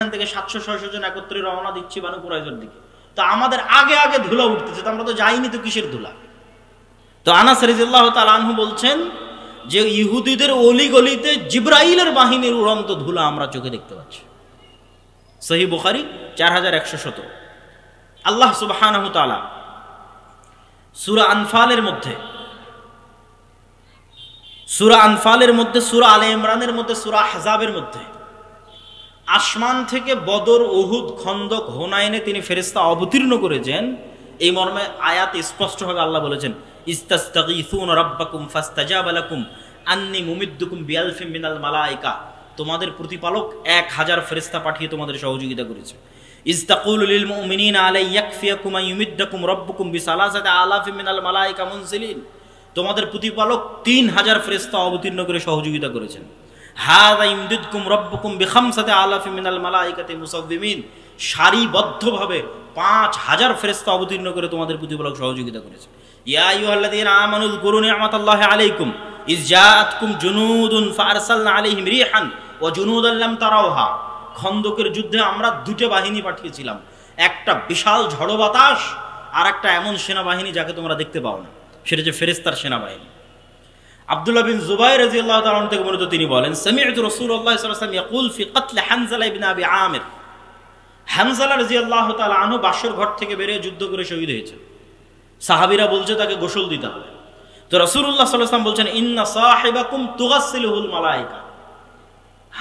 থেকে 700-600 জন একত্রে রওনা দিচ্ছি বানু কুরাইজার দিকে। তো আমাদের আগে আগে ধুলা উঠতেছে, তো আমরা তো যাইনি, তো কিসের ধুলা? তো আনাস রাদিয়াল্লাহু তাআলা আনহু বলছেন যে ইহুদিদের অলিগলিতে জিবরাইলের বাহিনীর উড়ন্ত ধুলা আমরা চোখে দেখতে পাচ্ছি। সহিহ বুখারী 4117। আল্লাহ সুবহানাহু তাআলা সূরা আনফালের মধ্যে, সূরা আলে ইমরানের মধ্যে, সূরা আহজাবের মধ্যে আসমান থেকে বদর, উহুদ, খন্দক, হুনাইনে তিনি ফেরেশতা অবতীর্ণ করেছেন। এই মর্মে আয়াত স্পষ্টভাবে আল্লাহ বলেছেন, ইস্তাস্তাগীসুনা রাব্বাকুম ফাস্তাজাবা লাকুম আন্নী মুমিদ্দুকুম বিআলফিন মিনাল মালায়েকা। তোমাদের প্রতিপালক 1000 ফেরেশতা পাঠিয়ে তোমাদের সহযোগিতা করেছে। ইস্তাকুলু লিল মুমিনিনা আলাই ইয়াকফিয়াকুম আইয়ুমিদ্দাকুম রাব্বুকুম বিসালাসাতি আলাফিন মিনাল মালায়েকা মুনজিলিন। তোমাদের প্রতিপালক 3000 ফেরেশতা অবতীর্ণ করে সহযোগিতা করেছেন। হাযা ইমদিদকুম রাব্বুকুম বিখামসাতি আলাফিন মিনাল মালায়েকাতি মুসাওবিমিন। সারিবদ্ধভাবে 5000 ফেরেশতা অবতীর্ণ করে তোমাদের প্রতিপালক সহযোগিতা করেছে। ইয়া আইয়ুহাল্লাযীনা আমানু যকুরু নি'মাতাল্লাহি আলাইকুম ইয জাআতকুম জুনুদুন ফাআরসালনা আলাইহিম রিহান ওয়া জুনুদান লাম তারাউহা। খন্দকের যুদ্ধে আমরা দুটো বাহিনী পাঠিয়েছিলাম, একটা বিশাল ঝড়ো বাতাস আর একটা এমন সেনাবাহিনী যাকে তোমরা দেখতে পাও না, সেটা হচ্ছে ফেরেশতার সেনাবাহিনী। আব্দুল্লাহ বিন জুবাইর রাদিয়াল্লাহু তাআলা থেকে বর্ণিত, তিনি বলেন, সামি'তু রাসূলুল্লাহ সাল্লাল্লাহু আলাইহি ওয়াসাল্লাম ইয়াকুল ফি কতল হানজালা ইবনে আবি আমির। হানজালা রাদিয়াল্লাহু তাআলা আনহু বাসর ঘর থেকে বেরিয়ে যুদ্ধ করে শহীদ হয়েছে। সাহাবীরা বলছে তাকে গোসল দিতে হবে। তো রাসূলুল্লাহ সাল্লাল্লাহু আলাইহি ওয়াসাল্লাম বলছেন, ইন্না সাহিবাকুম তুগাসসিলুহুল মালায়েকা।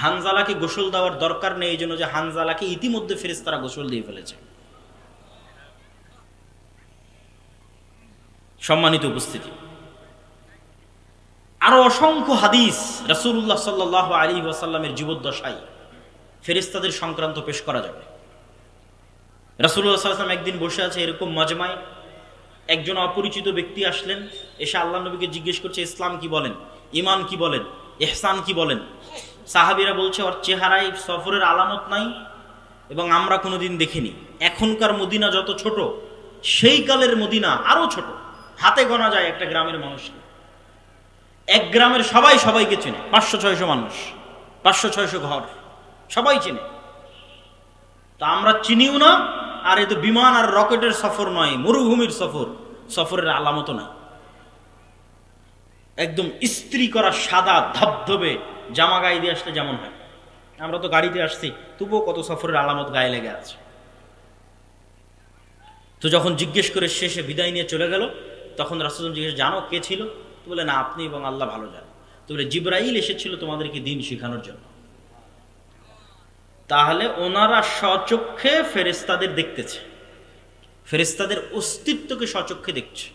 হানজালাকে গোসল দেওয়ার দরকার নেই, এই জন্য যে হানজালাকে ইতিমধ্যে ফেরেশতারা গোসল দিয়ে ফেলেছে। সম্মানিত উপস্থিতি, আরো অসংখ্য হাদিস রাসূলুল্লাহ সাল্লাল্লাহু আলাইহি ওয়াসাল্লামের জীবদ্দশায় ফেরেশতাদের সংক্রান্ত পেশ করা যাবে। রাসূলুল্লাহ সাল্লাল্লাহু আলাইহি ওয়াসাল্লাম একদিন বসে আছে এরকম মাজমায়, একজন অপরিচিত ব্যক্তি আসলেন, এসে আল্লাহ নবীকে জিজ্ঞেস করছে, ইসলাম কি বলেন, ঈমান কি বলেন, ইহসান কি বলেন। সাহাবীরা বলছে, ওর চেহারায় সফরের আলামত নাই এবং আমরা কোনোদিন দেখিনি। এখনকার মদিনা যত ছোট, সেই কালের মদিনা আরো ছোট, হাতে গোনা যায় একটা গ্রামের মানুষকে। এক গ্রামের সবাই সবাইকে চেনে, 500-600 মানুষ, 500-600 ঘর, সবাই চেনে। তা আমরা চিনিও না, আর এ তো বিমান আর রকেটের সফর নয়, মরুভূমির সফর, সফরের আলামতও নাই। একদম ইস্ত্রি করা সাদা ধবধবে জামা গায়ে দিয়ে আসলে যেমন হয়, আমরা তো গাড়িতে আসছি, তবুও কত সফরের আলামত গায়ে লেগে আছে। তো যখন জিজ্ঞেস করে শেষে বিদায় নিয়ে চলে গেল, তখন রাসূল জিজ্ঞেস, জানো কে ছিল? তো বলে, না, আপনি এবং আল্লাহ ভালো জানেন। তো বলে, জিবরাইল এসেছিল তোমাদেরকে দিন শেখানোর জন্য। তাহলে ওনারা স্বচক্ষে ফেরেশতাদের দেখতেছে, ফেরেশতাদের অস্তিত্বকে স্বচক্ষে দেখছে,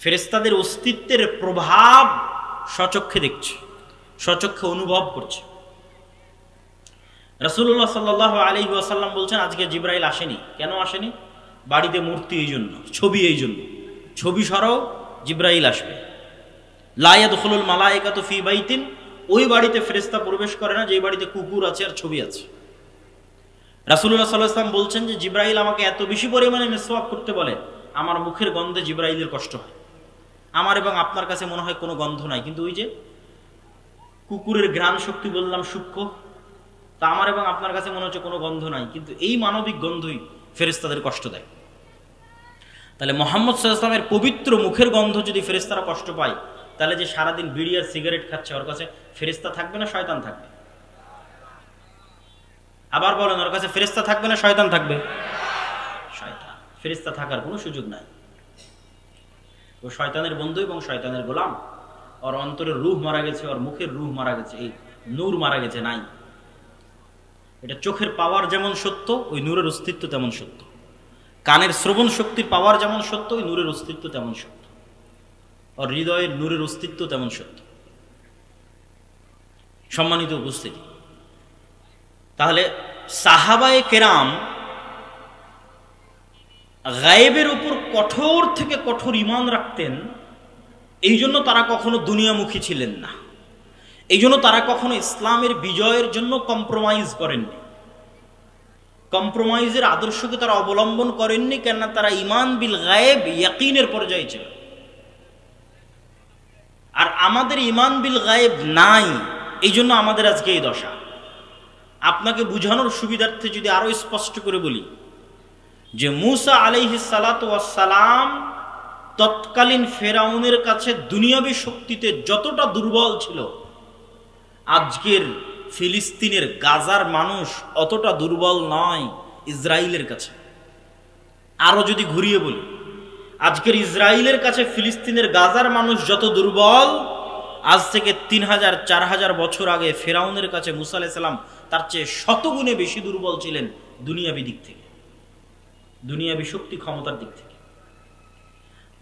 ফেরেশতাদের অস্তিত্বের প্রভাব স্বচক্ষে দেখছে, স্বচক্ষে অনুভব করছে। রাসূলুল্লাহ সাল্লাল্লাহু আলাইহি ওয়াসাল্লাম বলছেন, আজকে জিবরাইল আসেনি। কেন আসেনি? বাড়িতে মূর্তি এই জন্য, ছবি এই জন্য। ছবি সরাও, জিবরাইল আসবে। লা ইয়াদখুলুল মালায়েকাতু ফি বাইতিন, ওই বাড়িতে ফেরেশতা প্রবেশ করে না যে বাড়িতে কুকুর আছে আর ছবি আছে। রাসূলুল্লাহ সাল্লাল্লাহু আলাইহি ওয়াসাল্লাম বলছেন যে জিবরাইল আমাকে এত বেশি পরিমাণে মিসওয়াক করতে বলে, আমার মুখের গন্ধে জিবরাইলের কষ্ট হয়। আমার এবং আপনার কাছে মনে হয় কোনো গন্ধ নাই, কিন্তু ওই যে কুকুরের ঘ্রাণ শক্তি বললাম সূক্ষ্ম, তা আমার এবং আপনার কাছে মনে হচ্ছে কোনো গন্ধ নাই, কিন্তু এই মানবিক গন্ধই ফেরেশতাদের কষ্ট দেয়। তাহলে মুহাম্মদ সাল্লাল্লাহু আলাইহি ওয়াসাল্লামের পবিত্র মুখের গন্ধ যদি ফেরেশতারা কষ্ট পায়, তাহলে যে সারাদিন বিড়ি আর সিগারেট খাচ্ছে, ওর কাছে ফেরেশতা থাকবে না শয়তান থাকবে? আবার বলেন, ওর কাছে ফেরেশতা থাকবে না শয়তান থাকবে? শয়তান। ফেরেশতা থাকার কোনো সুযোগ নাই। ও শয়তানের বন্ধু এবং শয়তানের গোলাম। ওর অন্তরের রূহ মারা গেছে, ওর মুখের রূহ মারা গেছে, এই নূর মারা গেছে, নাই। এটা চোখের পাওয়ার যেমন সত্য, ওই নূরের অস্তিত্ব তেমন সত্য। কানের শ্রবণ শক্তির পাওয়ার যেমন সত্য, ওই নূরের অস্তিত্ব তেমন সত্য। ওর হৃদয়ের নূরের অস্তিত্ব তেমন সত্য। সম্মানিত উপস্থিতি, তাহলে সাহাবায়ে কেরাম গায়েবের উপর কঠোর থেকে কঠোর ঈমান রাখতেন। এই জন্য তারা কখনো দুনিয়ামুখী ছিলেন না, এই জন্য তারা কখনো ইসলামের বিজয়ের জন্য কম্প্রোমাইজ করেননি, কম্প্রোমাইজের আদর্শকে তারা অবলম্বন করেননি। কেননা তারা ঈমান বিল গায়েব, ইয়াকিনের পর্যায়ে ছিল। আর আমাদের ঈমান বিল গায়েব নাই, এই জন্য আমাদের আজকে এই দশা। আপনাকে বুঝানোর সুবিধার্থে যদি আরো স্পষ্ট করে বলি যে মূসা আলাইহিস সালাতু ওয়াস সালাম তৎকালীন ফেরাউনের কাছে দুনিয়াবী শক্তিতে যতটা দুর্বল ছিল, আজকের ফিলিস্তিনের গাজার মানুষ অতটা দুর্বল নয় ইসরায়েলের কাছে। আরো যদি ঘুরিয়ে বলি, আজকের ইসরায়েলের কাছে ফিলিস্তিনের গাজার মানুষ যত দুর্বল, আজ থেকে 3000-4000 বছর আগে ফেরাউনের কাছে মূসা আলাইহিস সালাম তার চেয়ে শতগুণে বেশি দুর্বল ছিলেন দুনিয়াবী দিক থেকে, দুনিয়াবী শক্তি ক্ষমতার দিক থেকে।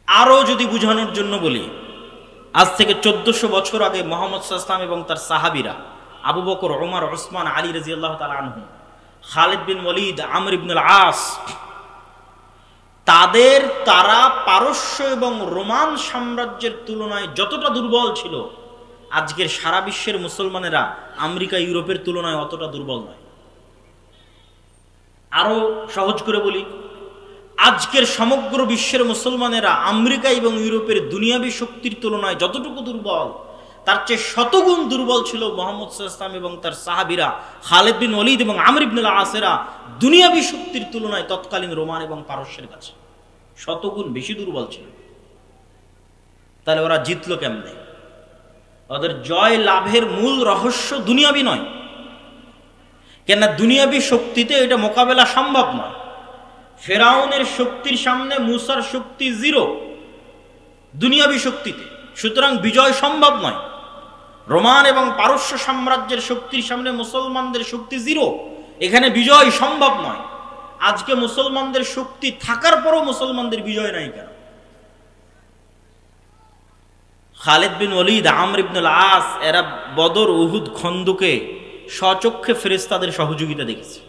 আরো যদি বুঝানোর জন্য বলি, আজ থেকে 1400 বছর আগে মুহাম্মদ সাল্লাল্লাহু আলাইহি ওয়াসাল্লাম এবং তার সাহাবীরা আবু বকর, ওমর, ওসমান, আলী রাদিয়াল্লাহু তাআলা আনহু, খালিদ বিন ওয়ালিদ, আমর ইবনে আল-আস, তারা পারস্য এবং রোমান সাম্রাজ্যের তুলনায় যতটা দুর্বল ছিল, আজকের সারা বিশ্বের মুসলমানেরা আমেরিকা, ইউরোপের তুলনায় অতটা দুর্বল নয়। আরো সহজ করে বলি, আজকের সমগ্র বিশ্বের মুসলমানেরা আমেরিকা এবং ইউরোপের দুনিয়াবী শক্তির তুলনায় যতটুকু দুর্বল, তার চেয়ে শতগুণ দুর্বল ছিল মুহাম্মদ সাল্লাল্লাহু আলাইহি ওয়াসাল্লাম এবং তার সাহাবীরা, খালিদ বিন ওয়ালিদ এবং আমর ইবনে আল-আসেরা দুনিয়াবী শক্তির তুলনায় তৎকালীন রোমান এবং পারস্যের কাছে শতগুণ বেশি দুর্বল ছিল। তাহলে ওরা জিতলো কেমনে? ওদের জয় লাভের মূল রহস্য দুনিয়াবী নয়, কেননা দুনিয়াবী শক্তিতে এটা মোকাবেলা সম্ভব নয়। ফেরাউনের শক্তির সামনে মূসার শক্তি জিরো দুনিয়াবী শক্তিতে, সুতরাং বিজয় সম্ভব নয়। রোমান এবং পারস্য সাম্রাজ্যের শক্তির সামনে মুসলমানদের শক্তি জিরো, এখানে বিজয় সম্ভব নয়। আজকে মুসলমানদের শক্তি থাকার পরও মুসলমানদের বিজয় নাই কেন? খালিদ বিন ওয়ালিদ, আমর ইবনে আল-আস এরা বদর, উহুদ, খন্দকে স্বচক্ষে ফেরেশতাদের সহযোগিতা দেখেছে,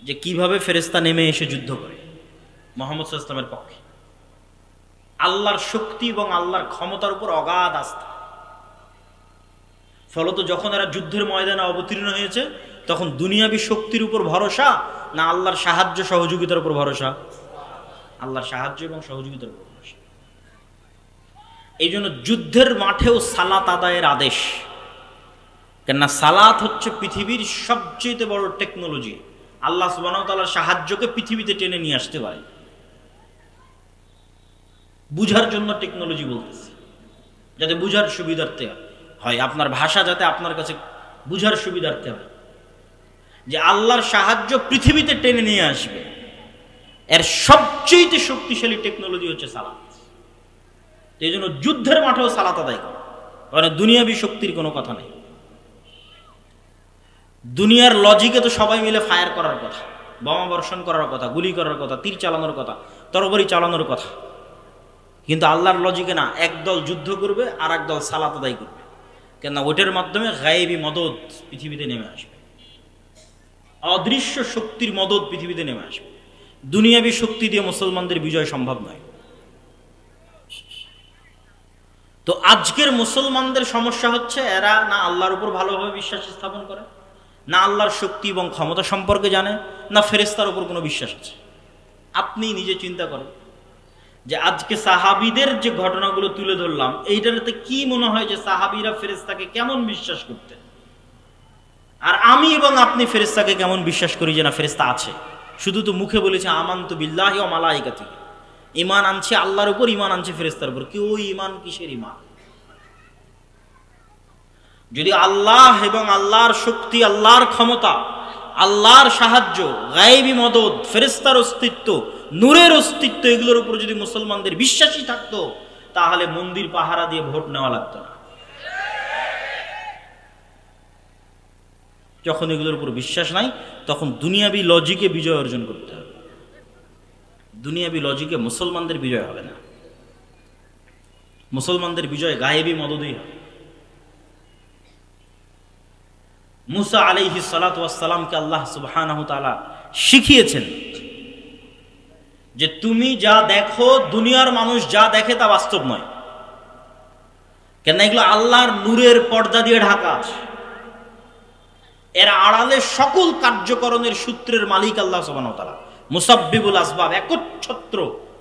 যে কিভাবে ফেরেশতা নেমে এসে যুদ্ধ করে মুহাম্মদ সাল্লাল্লাহু আলাইহি ওয়াসাল্লামের পক্ষে। আল্লাহর শক্তি এবং আল্লাহর ক্ষমতার উপর অগাধ আস্থা। ফলত যখন এরা যুদ্ধের ময়দানে অবতীর্ণ হয়েছে, তখন দুনিয়াবী শক্তির উপর ভরসা না আল্লাহর সাহায্য সহযোগিতার উপর ভরসা? আল্লাহর সাহায্য এবং সহযোগিতার উপর ভরসা। এই জন্য যুদ্ধের মাঠেও সালাত আদায়ের আদেশ, কেননা সালাত হচ্ছে পৃথিবীর সবচেয়ে বড় টেকনোলজি। আল্লাহ সুবহানাহু ওয়া তাআলার সাহায্যকে পৃথিবীতে টেনে নিয়ে আসতে পারে। বুঝার জন্য টেকনোলজি বলতেছি, যাতে বুঝার সুবিধার্থে হয়, আপনার ভাষা যাতে আপনার কাছে বুঝার সুবিধার্থে হয়, যে আল্লাহর সাহায্য পৃথিবীতে টেনে নিয়ে আসবে। এর সবচেয়ে শক্তিশালী টেকনোলজি হচ্ছে সালাত। এই জন্য যুদ্ধের মাঠেও সালাত আদায় করে, কারণ দুনিয়াবী শক্তির কোনো কথা নেই। দুনিয়ার লজিকে তো সবাই মিলে ফায়ার করার কথা, বোমা বর্ষণ করার কথা, গুলি করার কথা, তীর চালানোর কথা, তরবারি চালানোর কথা, কিন্তু আল্লাহর লজিকে না। একদল যুদ্ধ করবে আর একদল সালাত আদায় করবে, কেননা ওইটার মাধ্যমে গায়েবী মদদ পৃথিবীতে নেমে আসবে, অদৃশ্য শক্তির মদদ পৃথিবীতে নেমে আসবে। দুনিয়াবী শক্তি দিয়ে মুসলমানদের বিজয় সম্ভব নয়। তো আজকের মুসলমানদের সমস্যা হচ্ছে, এরা না আল্লাহর উপর ভালোভাবে বিশ্বাস স্থাপন করে, না আল্লাহর শক্তি এবং ক্ষমতা সম্পর্কে জানে, না ফেরেশতার উপর কোনো বিশ্বাস আছে। আপনি নিজে চিন্তা করেন যে আজকে সাহাবীদের যে ঘটনাগুলো তুলে ধরলাম, এইটাতে কি মনে হয় যে সাহাবীরা ফেরেশতাকে কেমন বিশ্বাস করতেন, আর আমি এবং আপনি ফেরেশতাকে কেমন বিশ্বাস করি যে না ফেরেশতা আছে? শুধু তো মুখে বলেছে আমানতু বিল্লাহি ওয়া মালাইকাতিহি, ঈমান আনছে আল্লাহর উপর, ঈমান আনছে ফেরেশতার উপর। কি ওই ঈমান কিসের ঈমান? যদি আল্লাহ এবং আল্লাহর শক্তি, আল্লাহর ক্ষমতা, আল্লাহর সাহায্য, গায়েবী মদদ, ফেরেশতার অস্তিত্ব, নূরের অস্তিত্ব, এগুলোর উপর যদি মুসলমানদের বিশ্বাসই থাকতো, তাহলে মন্দির পাহারা দিয়ে ভোট নেওয়া লাগতো না। যখন এগুলোর উপর বিশ্বাস নাই, তখন দুনিয়াবী লজিকে বিজয় অর্জন করতে হবে। দুনিয়াবী লজিকে মুসলমানদের বিজয় হবে না, মুসলমানদের বিজয় গায়েবী মদদেই হবে। মুসা আলাইহিস সালাতু ওয়াস সালামকে আল্লাহ সুবহানাহু ওয়া তাআলা শিখিয়েছেন যে তুমি যা দেখো, দুনিয়ার মানুষ যা দেখে তা বাস্তব নয়, কেন এগুলো আল্লাহর নূরের পর্দা দিয়ে ঢাকা আছে। এর আড়ালে সকল কার্যকরণের সূত্রের মালিক আল্লাহ সুবহানাহু ওয়া তাআলা, মুসাব্বিবুল আসবাব, একচ্ছত্র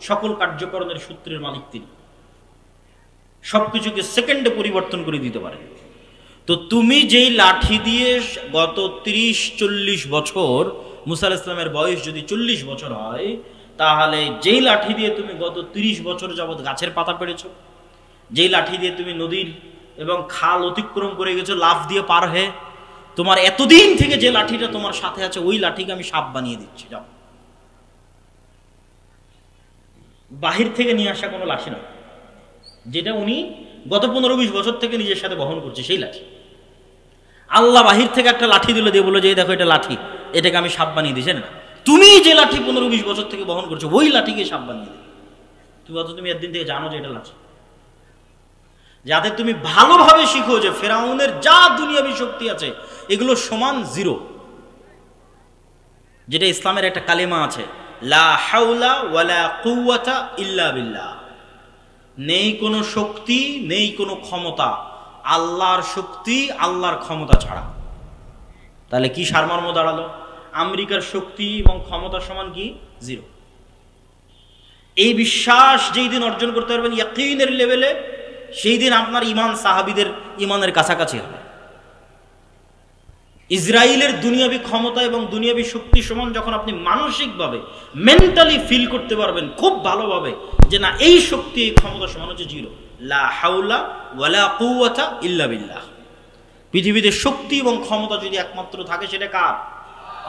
সকল কার্যকরণের সূত্রের মালিক তিনি। সবকিছুকে সেকেন্ডে পরিবর্তন করে দিতে পারেন। তো তুমি যেই লাঠি দিয়ে গত 30-40 বছর, মুসা আলাইহিস সালামের বয়স যদি 40 বছর হয়, তাহলে যেই লাঠি দিয়ে তুমি গত 30 বছর যাবৎ গাছের পাতা পেড়েছ, যেই লাঠি দিয়ে তুমি নদীর এবং খাল অতিক্রম করে গেছো লাফ দিয়ে পার হয়ে, তোমার এতদিন থেকে যে লাঠিটা তোমার সাথে আছে ওই লাঠিকে আমি সাপ বানিয়ে দিচ্ছি। যাও, বাহির থেকে নিয়ে আসা কোনো লাঠি নয়, যেটা উনি গত 15-20 বছর থেকে নিজের সাথে বহন করছে সেই লাঠি। আল্লাহ বাহির থেকে একটা লাঠি দিল, দিয়ে বললো যে দেখো এটা লাঠি, এটাকে আমি সাপ বানিয়ে দিয়েছি না। তুমি যে লাঠি 15-20 বছর থেকে বহন করছো ওই লাঠিকে সাপ বানিয়ে দিবে। তুমি একদিন থেকে জানো যে এটা লাঠি, যাতে তুমি ভালোভাবে শিখো যে ফেরাউনের যা দুনিয়াবী শক্তি আছে এগুলো সমান জিরো। যেটা ইসলামের একটা কালেমা আছে, লা হাওলা ওয়ালা কুওয়াতা ইল্লা বিল্লাহ। নেই কোনো শক্তি, নেই কোনো ক্ষমতা, আল্লাহর শক্তি, আল্লাহর ক্ষমতা ছাড়া। তাহলে কি সারমর্ম দাঁড়ালো? আমেরিকার শক্তি এবং ক্ষমতা সমান কি? জিরো। এই বিশ্বাস যেই দিন অর্জন করতে পারবেন ইয়াকিনের লেভেলে, সেই দিন আপনার ইমান সাহাবীদের ইমানের কাছাকাছি হবে। ইসরায়েলের দুনিয়াবী ক্ষমতা এবং দুনিয়াবী শক্তি সমান যখন আপনি মানসিকভাবে মেন্টালি ফিল করতে পারবেন খুব ভালোভাবে যে না, এই শক্তি এই ক্ষমতা সমান হচ্ছে জিরো। লা হাওলা ওয়ালা কুওয়াতা ইল্লা বিল্লাহ। পৃথিবীতে শক্তি এবং ক্ষমতা যদি একমাত্র থাকে সেটা কার?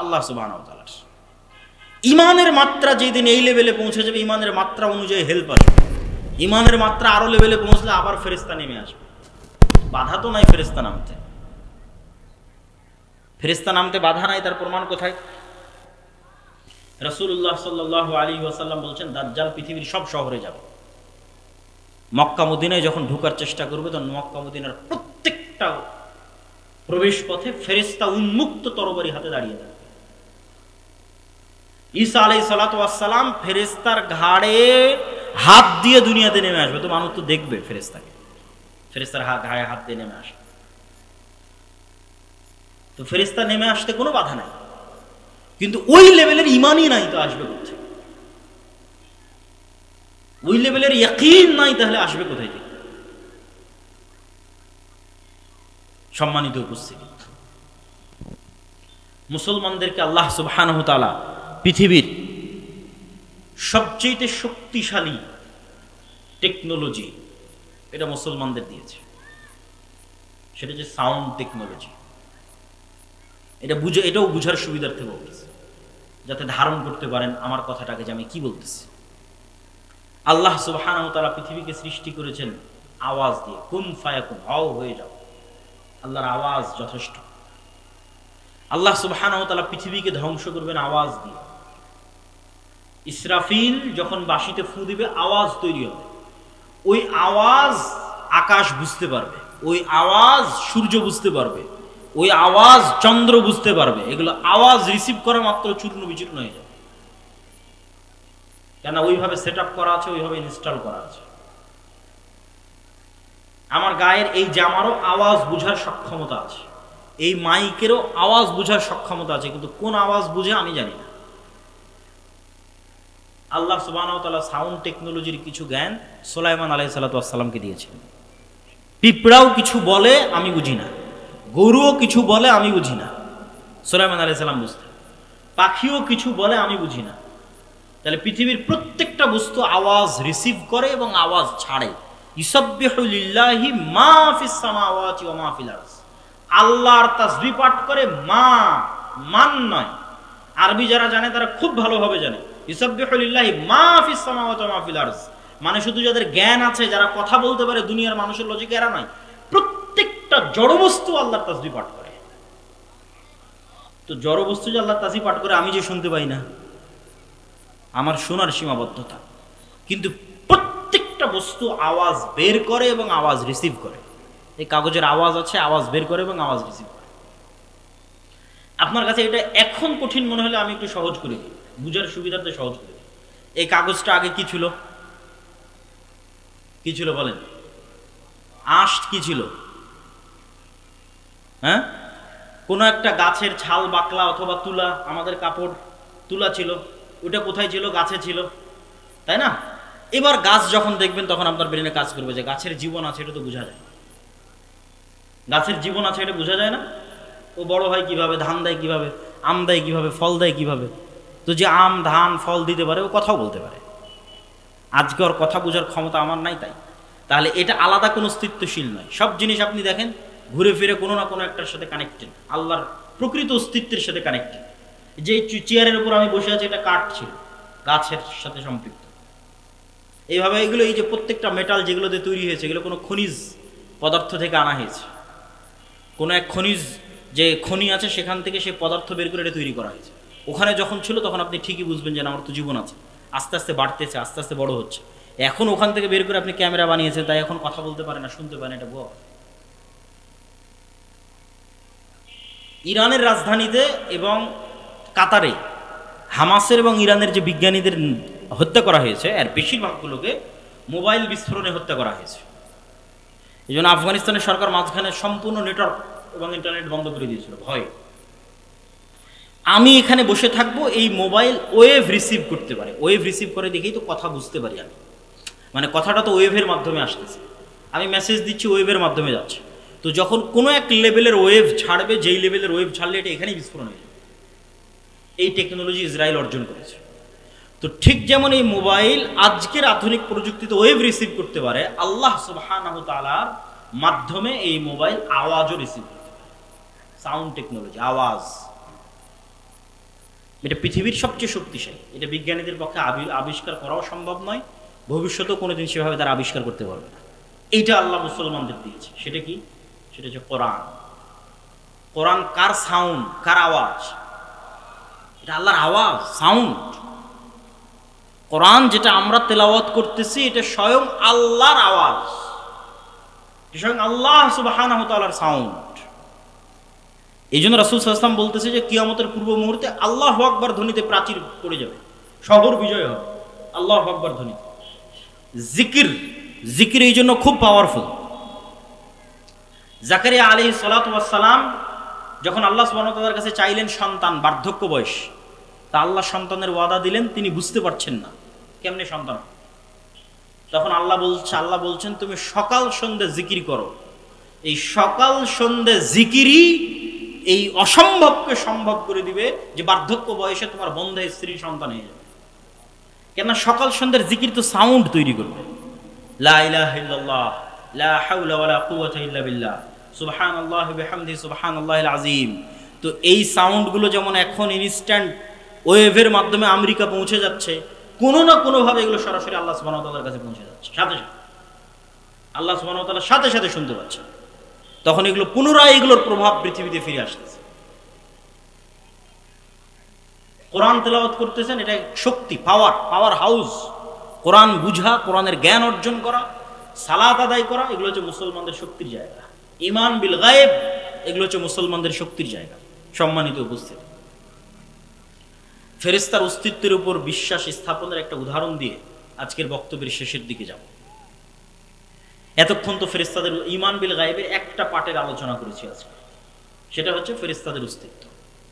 আল্লাহ সুবহানাহু ওয়া তাআলার। ইমানের মাত্রা যেদিন এই লেভেলে পৌঁছে যাবে, ইমানের মাত্রা অনুযায়ী হেল্প আসবে। ইমানের মাত্রা আরো লেভেলে পৌঁছলে আবার ফেরেশতা নেমে আসবে। বাধা তো নাই ফেরেশতা নামতে, ফেরেশতা নামতে বাধা নাই, তার প্রমাণ কোথায়? রাসূলুল্লাহ সাল্লাল্লাহু আলাইহি ওয়াসাল্লাম বলছেন দাজ্জাল পৃথিবীর সব শহরে যাবে। মক্কা মদিনায় যখন ঢোকার চেষ্টা করবে তখন মক্কা মদিনার প্রত্যেকটা প্রবেশ পথে ফেরেশতা উন্মুক্ত তরবারি হাতে দাঁড়িয়ে থাকবে। ঈসা আলাইহিস সালাতু ওয়াস সালাম ফেরেশতার ঘাড়ে হাত দিয়ে দুনিয়াতে নেমে আসবে। তো মানুষ তো দেখবে ফেরেশতাকে, ফেরেশতার ঘাড়ে হাত দিয়ে নেমে আসে। তো ফেরেশতা নেমে আসতে কোনো বাধা নাই, কিন্তু ওই লেভেলের ইমানই নাই তো আসবে কোথায়? ওই লেভেলের ইয়াকিন নাই, তাহলে আসবে কোথায় থেকে? সম্মানিত উপস্থিতি, মুসলমানদেরকে আল্লাহ সুবহানাহু ওয়া তাআলা পৃথিবীর সবচেয়ে শক্তিশালী টেকনোলজি এটা মুসলমানদের দিয়েছে, সেটা যে সাউন্ড টেকনোলজি। এটাও বুঝার সুবিধার্থে বলতেছে, যাতে ধারণ করতে পারেন আমার কথাটাকে যে আমি কি বলতেছি। আল্লাহ সুবহানাহু ওয়া তাআলা পৃথিবীকে সৃষ্টি করেছেন আওয়াজ দিয়ে, কুন ফায়াকুন, হও হয়ে যাও। আল্লাহর আওয়াজ যথেষ্ট। আল্লাহ সুবহানাহু ওয়া তাআলা পৃথিবীকে ধ্বংস করবেন আওয়াজ দিয়ে। ইসরাফিল যখন বাঁশিতে ফু দিবে আওয়াজ তৈরি হবে, ওই আওয়াজ আকাশ বুঝতে পারবে, ওই আওয়াজ সূর্য বুঝতে পারবে, ওই আওয়াজ চন্দ্র বুঝতে পারবে। এগুলো আওয়াজ রিসিভ করা মাত্র চূর্ণ বিচূর্ণ হয়ে যাবে, কেন ওইভাবে সেট আপ করা আছে, ওইভাবে ইনস্টল করা আছে। আমার গায়ের এই জামারও আওয়াজ বুঝার সক্ষমতা আছে, এই মাইকেরও আওয়াজ বুঝার সক্ষমতা আছে, কিন্তু কোন আওয়াজ বুঝে আমি জানি না। আল্লাহ সুবহানাহু ওয়া তাআলা সাউন্ড টেকনোলজির কিছু জ্ঞান সুলাইমান আলাইহিস সালাতু ওয়াস সালামকে দিয়েছেন। পিঁপড়াও কিছু বলে আমি বুঝি না, গরুও কিছু বলে আমি বুঝি না, সুলাইমান আলাইহিস সালাম বুঝতেন। পাখিও কিছু বলে আমি বুঝি না। তাহলে পৃথিবীর প্রত্যেকটা বস্তু আওয়াজ রিসিভ করে এবং আওয়াজ ছাড়ে। ইউসাব্বিহু লিল্লাহি মা ফিস সামাওয়াতি ওয়া মা ফিল আরদ। আল্লাহর তাসবিহ পাঠ করে, মান নয়। আরবি যারা জানে তারা খুব ভালোভাবে জানে ইউসাব্বিহু লিল্লাহি মা ফিস সামাওয়াতি ওয়া মা ফিল আরদ মানে শুধু যাদের জ্ঞান আছে, যারা কথা বলতে পারে দুনিয়ার মানুষের লজিক এরা নয়, প্রত্যেকটা জড় বস্তু আল্লাহর তাসবিহ পাঠ করে। তো জড় বস্তু যে আল্লাহর তাসবিহ পাঠ করে আমি যে শুনতে পাই না, আমার শোনার সীমাবদ্ধতা, কিন্তু প্রত্যেকটা বস্তু আওয়াজ বের করে এবং আওয়াজ রিসিভ করে। এই কাগজের আওয়াজ আছে, আওয়াজ বের করে এবং আওয়াজ রিসিভ করে। আপনার কাছে এটা এখন কঠিন মনে হলে আমি একটু সহজ করে দিই, বুঝার সুবিধার্থে সহজ করে দিই। এই কাগজটা আগে কি ছিল? কি ছিল বলেন? আঁশ কি ছিল? হ্যাঁ, কোনো একটা গাছের ছাল বাকলা অথবা তুলা, আমাদের কাপড় তুলা ছিল, ওটা কোথায় ছিল? গাছে ছিল, তাই না? এবার গাছ যখন দেখবেন তখন আপনার ব্রেনে কাজ করবে যে গাছের জীবন আছে, এটা তো বোঝা যায়। গাছের জীবন আছে এটা বোঝা যায় না? ও বড় হয় কিভাবে, ধান দেয় কিভাবে, আম দেয় কিভাবে, ফল দেয় কিভাবে? তো যে আম ধান ফল দিতে পারে ও কথাও বলতে পারে। আজকে ওর কথা বোঝার ক্ষমতা আমার নাই, তাই তাহলে এটা আলাদা কোনো অস্তিত্বশীল নয়। সব জিনিস আপনি দেখেন ঘুরে ফিরে কোনো না কোনো একটার সাথে কানেক্টেড, আল্লাহর প্রকৃত অস্তিত্বের সাথে কানেক্টেড। যে চেয়ারের উপর আমি বসে আছি এটা কাঠ ছিল, গাছের সাথে সম্পৃক্ত। এইভাবে এগুলো, এই যে প্রত্যেকটা মেটাল যেগুলোতে তৈরি হয়েছে এগুলো কোনো খনিজ পদার্থ থেকে আনা হয়েছে। কোনো এক খনিজ যে খনি আছে সেখান থেকে সেই পদার্থ বের করে এটা তৈরি করা হয়েছে। ওখানে যখন ছিল তখন আপনি ঠিকই বুঝবেন যে আমার তো জীবন আছে, আস্তে আস্তে বাড়তেছে, আস্তে আস্তে বড় হচ্ছে। এখন ওখান থেকে বের করে আপনি ক্যামেরা বানিয়েছেন, তাই এখন কথা বলতে পারে না, শুনতে পারে না, এটা ভুয়া। ইরানের রাজধানীতে এবং কাতারে হামাসের এবং ইরানের যে বিজ্ঞানীদের হত্যা করা হয়েছে এর বেশিরভাগগুলোকে মোবাইল বিস্ফোরণে হত্যা করা হয়েছে। এই জন্য আফগানিস্তানের সরকার মাঝখানে সম্পূর্ণ নেটওয়ার্ক এবং ইন্টারনেট বন্ধ করে দিয়েছিল ভয়ে। আমি এখানে বসে থাকবো, এই মোবাইল ওয়েভ রিসিভ করতে পারে, ওয়েভ রিসিভ করে দেখেই তো কথা বুঝতে পারি আমি, মানে কথাটা তো ওয়েভের মাধ্যমে আসতেছে, আমি মেসেজ দিচ্ছি ওয়েভের মাধ্যমে যাচ্ছে। তো যখন কোনো এক লেভেলের ওয়েভ ছাড়বে, যেই লেভেলের ওয়েভ ছাড়লে এটা এখানেই বিস্ফোরণ হয়ে যাবে। এই টেকনোলজি ইসরায়েল অর্জন করেছে। তো ঠিক যেমন এই মোবাইল আজকের আধুনিক প্রযুক্তিতে ওয়েভ রিসিভ করতে পারে, আল্লাহ সুবহানাহু ওয়া তাআলার মাধ্যমে এই মোবাইল আওয়াজও রিসিভ করতে পারে। সাউন্ড টেকনোলজি, আওয়াজ, এটা পৃথিবীর সবচেয়ে শক্তিশালী। এটা বিজ্ঞানীদের পক্ষে আবিষ্কার করাও সম্ভব নয়, ভবিষ্যতেও কোনোদিন সেভাবে তারা আবিষ্কার করতে পারবে না। এইটা আল্লাহ মুসলমানদের দিয়েছে। সেটা কি? সেটা হচ্ছে কোরআন। কোরআন কার সাউন্ড, কার আওয়াজ? এটা আল্লাহর আওয়াজ, সাউন্ড। কোরআন যেটা আমরা তেলাওয়াত করতেছি এটা স্বয়ং আল্লাহর আওয়াজ, স্বয়ং আল্লাহ সুবহানাহু ওয়া তাআলার সাউন্ড। এই জন্য রাসূল সাল্লাল্লাহু আলাইহি ওয়াসাল্লাম বলতেছে যে কিয়ামতের পূর্ব মুহূর্তে আল্লাহু আকবার ধ্বনিতে প্রাচীর পড়ে যাবে, শহর বিজয় হবে আল্লাহু আকবার ধ্বনিতে। জিকির, জিকির এই জন্য খুব পাওয়ারফুল। জাকারিয়া আলাইহিস সালাতু ওয়াস সালাম যখন আল্লাহ সুবহানাহু ওয়া তাআলার কাছে চাইলেন সন্তান, বার্ধক্য বয়স, তা আল্লাহ সন্তানের ওয়াদা দিলেন, তিনি বুঝতে পারছেন না কেমনে সন্তান। তখন আল্লাহ বলছেন তুমি সকাল সন্ধ্যে জিকির করো। এই সকাল সন্ধ্যে জিকিরই এই অসম্ভবকে সম্ভব করে দিবে যে বার্ধক্য বয়সে তোমার বন্ধে স্ত্রী সন্তান হয়ে যাবে। কেন? সকাল সন্ধ্যার জিকির তো সাউন্ড তৈরি করবে। লা ইলাহা ইল্লাল্লাহ, লা হাওলা ওয়ালা কুওয়াতা ইল্লা বিল্লাহ, সুবহানাল্লাহি বিহামদিহি, সুবহানাল্লাহিল আযীম। তো এই সাউন্ডগুলো যেমন এখন ইনস্ট্যান্ট ওয়েভের মাধ্যমে আমেরিকা পৌঁছে যাচ্ছে, কোনো না কোনোভাবে এগুলো সরাসরি আল্লাহ সুবহানাহু ওয়া তাআলার কাছে পৌঁছে যাচ্ছে, সাথে সাথে আল্লাহ সুবহানাহু ওয়া তাআলা সাথে সাথে শুনতে পাচ্ছে। তখন এগুলো পুনরায় এগুলোর প্রভাব পৃথিবীতে ফিরে আসতেছে। কোরআন তেলাওয়াত করতেছেন, এটা শক্তি, পাওয়ার হাউস। কোরআন বুঝা, কোরআনের জ্ঞান অর্জন করা, সালাত আদায় করা, এগুলো হচ্ছে মুসলমানদের শক্তির জায়গা। ঈমান বিল গায়ব, এগুলো হচ্ছে মুসলমানদের শক্তির জায়গা। সম্মানিত উপস্থিতি, ফেরেশতার অস্তিত্বের উপর বিশ্বাস স্থাপনের একটা উদাহরণ দিয়ে আজকের বক্তব্যের শেষের দিকে যাব। এতক্ষণ তো ফেরেশতাদের ঈমান বিল গায়বের একটা পার্টের আলোচনা করেছি আজকে, সেটা হচ্ছে ফেরেশতাদের অস্তিত্ব।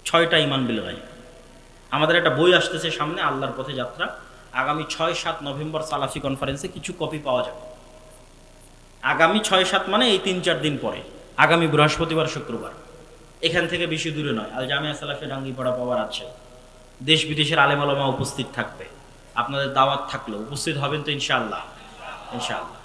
6টা ঈমান বিল গায়ব। আমাদের একটা বই আসতেছে সামনে, আল্লাহর পথে যাত্রা, আগামী 6-7 নভেম্বর সালাফি কনফারেন্সে কিছু কপি পাওয়া যাবে। আগামী 6-7 মানে এই 3-4 দিন পরে, আগামী বৃহস্পতিবার শুক্রবার, এখান থেকে বেশি দূরে নয়, আল জামিয়া সালাফি ডাঙ্গিপাড়া পাওয়ার আছে। দেশ বিদেশের আলেম ওলামা উপস্থিত থাকবে, আপনাদের দাওয়াত থাকলো, উপস্থিত হবেন তো ইনশাআল্লাহ? ইনশাআল্লাহ।